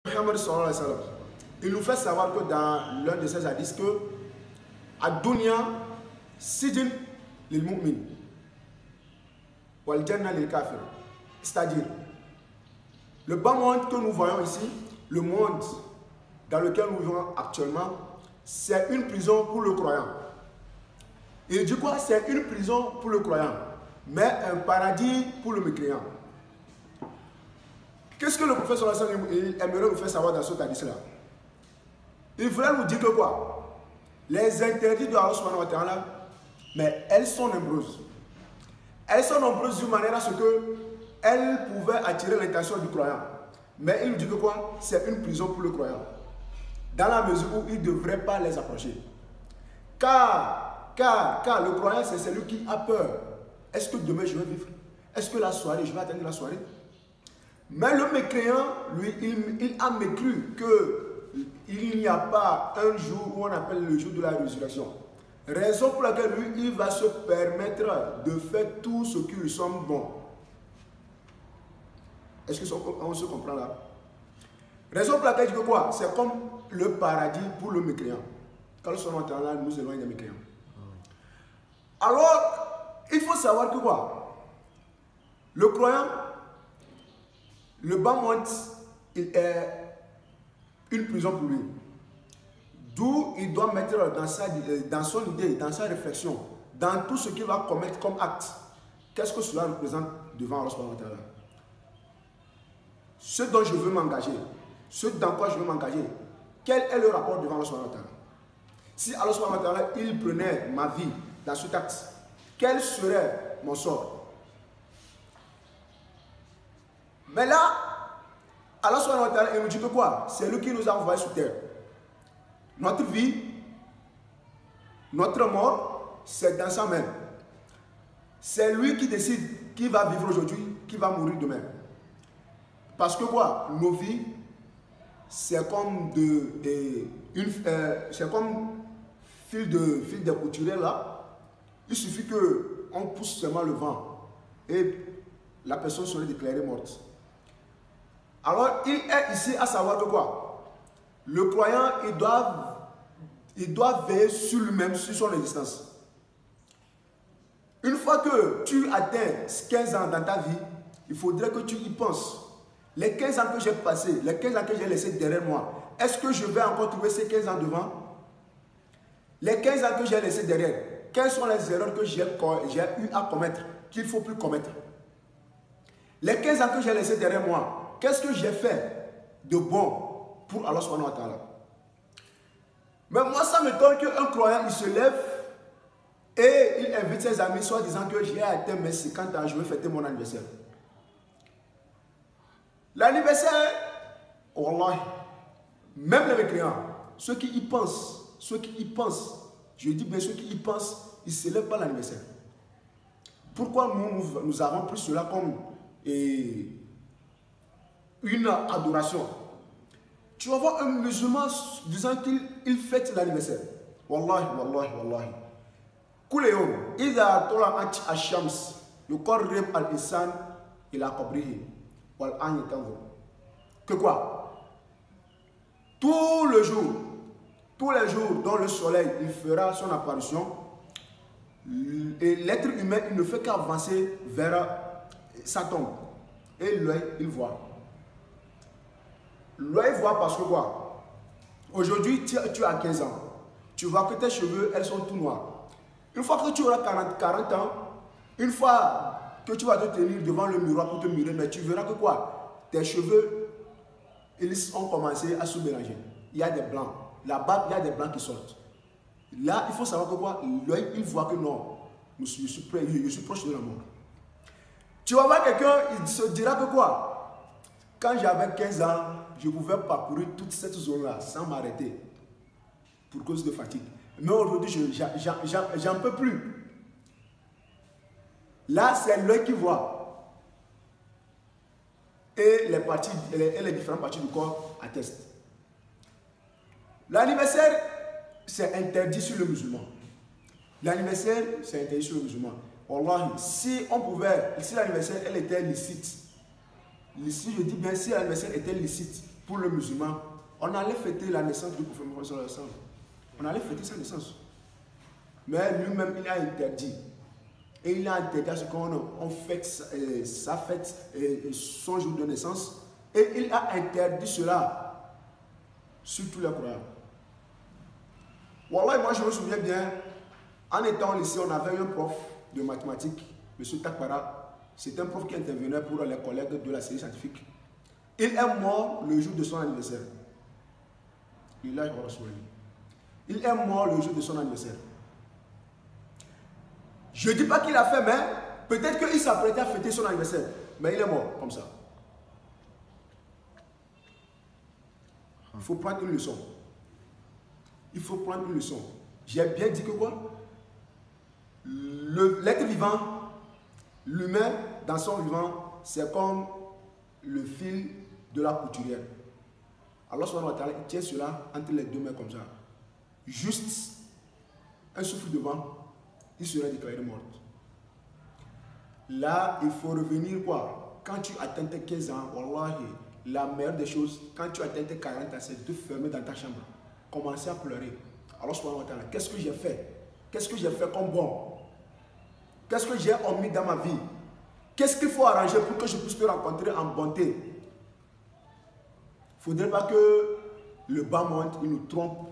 Il nous fait savoir que dans l'un de ses hadiths que Ad-dunya sijin lil mu'min wal janna lil kafir. C'est-à-dire, le bas monde que nous voyons ici, le monde dans lequel nous vivons actuellement, c'est une prison pour le croyant. Il dit quoi? C'est une prison pour le croyant, mais un paradis pour le mécréant. Qu'est-ce que le prophète aimerait nous faire savoir dans ce hadith-là? Il voulait nous dire que quoi? Les interdits de Allah subhanahu wa ta'ala, mais elles sont nombreuses. Elles sont nombreuses d'une manière à ce que elles pouvaient attirer l'attention du croyant. Mais il nous dit que quoi? C'est une prison pour le croyant. Dans la mesure où il ne devrait pas les approcher. Car le croyant, c'est celui qui a peur. Est-ce que demain je vais vivre? Est-ce que la soirée, je vais atteindre la soirée? Mais le mécréant, lui, il a mécru qu'il n'y a pas un jour où on appelle le jour de la résurrection. Raison pour laquelle lui, il va se permettre de faire tout ce qui lui semble bon. Est-ce qu'on se comprend là? Raison pour laquelle je dis que quoi? C'est comme le paradis pour le mécréant. Quand nous sommes en train là, nous éloignons des mécréants. Alors, il faut savoir que quoi? Le croyant, le bas monde, il est une prison pour lui. D'où il doit mettre dans son idée, dans sa réflexion, dans tout ce qu'il va commettre comme acte. Qu'est-ce que cela représente devant Allah subhanahu wa ta'ala? Ce dont je veux m'engager, ce dans quoi je veux m'engager, quel est le rapport devant Allah subhanahu wa ta'ala? Si Allah subhanahu wa ta'ala, il prenait ma vie dans cet acte, quel serait mon sort? Mais là, Allah subhanahu wa ta'ala, il nous dit que quoi? C'est lui qui nous a envoyés sur terre. Notre vie, notre mort, c'est dans sa main. C'est lui qui décide qui va vivre aujourd'hui, qui va mourir demain. Parce que quoi? Nos vies, c'est comme c'est comme fil de couturier là. Il suffit qu'on pousse seulement le vent et la personne serait déclarée morte. Alors, il est ici à savoir que quoi? Le croyant, il doit veiller sur lui-même, sur son existence. Une fois que tu atteins 15 ans dans ta vie, il faudrait que tu y penses. Les 15 ans que j'ai passés, les 15 ans que j'ai laissés derrière moi, est-ce que je vais encore trouver ces 15 ans devant? Les 15 ans que j'ai laissés derrière, quelles sont les erreurs que j'ai eu à commettre, qu'il ne faut plus commettre? Les 15 ans que j'ai laissés derrière moi, qu'est-ce que j'ai fait de bon pour Allah subhanahu wa ta'ala? Mais moi, ça m'étonne qu'un croyant, il se lève et il invite ses amis, soit disant que j'ai atteint mes 50 ans, je vais fêter mon anniversaire. L'anniversaire, wallah, même les mécréants, ceux qui y pensent, je dis bien ceux qui y pensent, ils ne célèbrent pas l'anniversaire. Pourquoi nous avons pris cela comme une adoration? Tu vas voir un musulman disant qu'il fête l'anniversaire. Wallahi, wallahi, wallahi. Kuleyo, idha tola ashams, yuqarrib al-insan ila qabrihi wal an yatanzur. Que quoi? Tous les jours dont le soleil il fera son apparition, et l'être humain il ne fait qu'avancer vers sa tombe. Et l'œil il voit. L'œil voit parce que quoi? Aujourd'hui, tu as 15 ans. Tu vois que tes cheveux, elles sont tout noirs. Une fois que tu auras 40 ans, une fois que tu vas te tenir devant le miroir pour te mirer, mais tu verras que quoi? Tes cheveux, ils ont commencé à se mélanger. Il y a des blancs. La barbe, il y a des blancs qui sortent. Là, il faut savoir que quoi? L'œil, il voit que non, je suis proche de la mort. Tu vas voir quelqu'un, il se dira que quoi? Quand j'avais 15 ans, je pouvais parcourir toute cette zone-là sans m'arrêter pour cause de fatigue. Mais aujourd'hui, j'en peux plus. Là, c'est l'œil qui voit. Et les différentes parties du corps attestent. L'anniversaire, c'est interdit sur le musulman. L'anniversaire, c'est interdit sur le musulman. Wallahi, si l'anniversaire, elle était licite, je dis bien si l'anniversaire était licite, pour le musulman, on allait fêter la naissance du prophète Mohammed sallallahu alayhi wa sallam. On allait fêter sa naissance. Mais lui-même, il a interdit. Et il a interdit à ce qu'on fête sa fête, son jour de naissance. Et il a interdit cela sur tous les croyants. Wallah, moi je me souviens bien, en étant au lycée, on avait un prof de mathématiques, M. Takbara. C'est un prof qui intervenait pour les collègues de la série scientifique. Il est mort le jour de son anniversaire. Il est mort le jour de son anniversaire. Je ne dis pas qu'il a fait, mais peut-être qu'il s'apprêtait à fêter son anniversaire. Mais il est mort comme ça. Il faut prendre une leçon. Il faut prendre une leçon. J'ai bien dit que quoi? L'être vivant, l'humain, dans son vivant, c'est comme le fil de la couturière. Alors, il tient cela entre les deux mains comme ça. Juste un souffle de vent, il serait déclaré mort. Là, il faut revenir quoi? Quand tu atteins tes 15 ans, wallahi, la meilleure des choses, quand tu atteins tes 40 ans, c'est de te fermer dans ta chambre. Commencer à pleurer. Alors, qu'est-ce que j'ai fait? Qu'est-ce que j'ai fait comme bon? Qu'est-ce que j'ai omis dans ma vie? Qu'est-ce qu'il faut arranger pour que je puisse te rencontrer en bonté? Il ne faudrait pas que le bas monde il nous trompe